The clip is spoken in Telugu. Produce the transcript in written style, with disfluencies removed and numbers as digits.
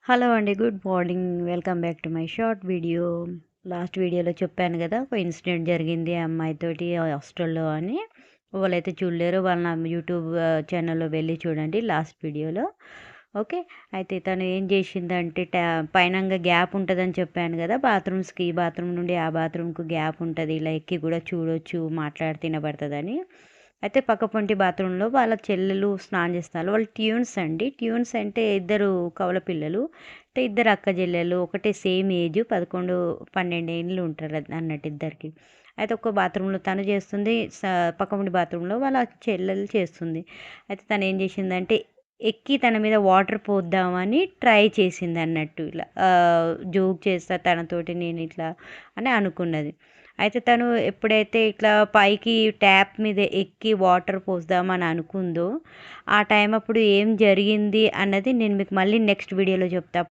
హలో అండి. Good morning. Welcome back to my short video. Last వీడియోలో చెప్పాను కదా, ఒక ఇన్సిడెంట్ జరిగింది ఆ అమ్మాయితోటి హాస్టల్‌లో అని. వాళ్ళైతే చూడలేరు. వాళ్ళ నా యూట్యూబ్ ఛానల్‌లో వెళ్ళి చూడండి లాస్ట్ వీడియోలో. ఓకే. అయితే తను ఏం చేసిందంటే పైనంగా గ్యాప్ ఉంటదని చెప్పాను కదా, బాత్రూమ్స్‌కి ఈ బాత్రూమ్ నుండి ఆ బాత్రూమ్‌కు గ్యాప్ ఉంటది. ఇలా ఎక్కి కూడా చూడొచ్చు, మాట్లాడితే వినబడతదని. అయితే పక్క పొంటి బాత్రూంలో వాళ్ళ చెల్లెలు స్నానం చేస్తున్నారు. వాళ్ళు ట్యూన్స్ అండి. ట్యూన్స్ అంటే ఇద్దరు కవల పిల్లలు. అంటే ఇద్దరు అక్క చెల్లెలు ఒకటే సేమ్ ఏజ్ 11, 12 ఏండ్లు ఉంటారు అన్నట్టు ఇద్దరికి. అయితే ఒక్క బాత్రూంలో తను చేస్తుంది. పక్క పొంటి బాత్రూంలో వాళ్ళ చెల్లెలు చేస్తుంది. అయితే తను ఏం చేసిందంటే ఎక్కి తన మీద వాటర్ పోద్దామని ట్రై చేసింది అన్నట్టు. ఇలా జోక్ చేస్తా తనతోటి నేను ఇట్లా అని అనుకున్నది. అయితే తను ఎప్పుడైతే ఇట్లా పైకి ట్యాప్ మీద ఎక్కి వాటర్ పోద్దామని అనుకుందో, ఆ టైం అప్పుడు ఏం జరిగింది అన్నది నేను మీకు మళ్ళీ నెక్స్ట్ వీడియోలో చెప్తా.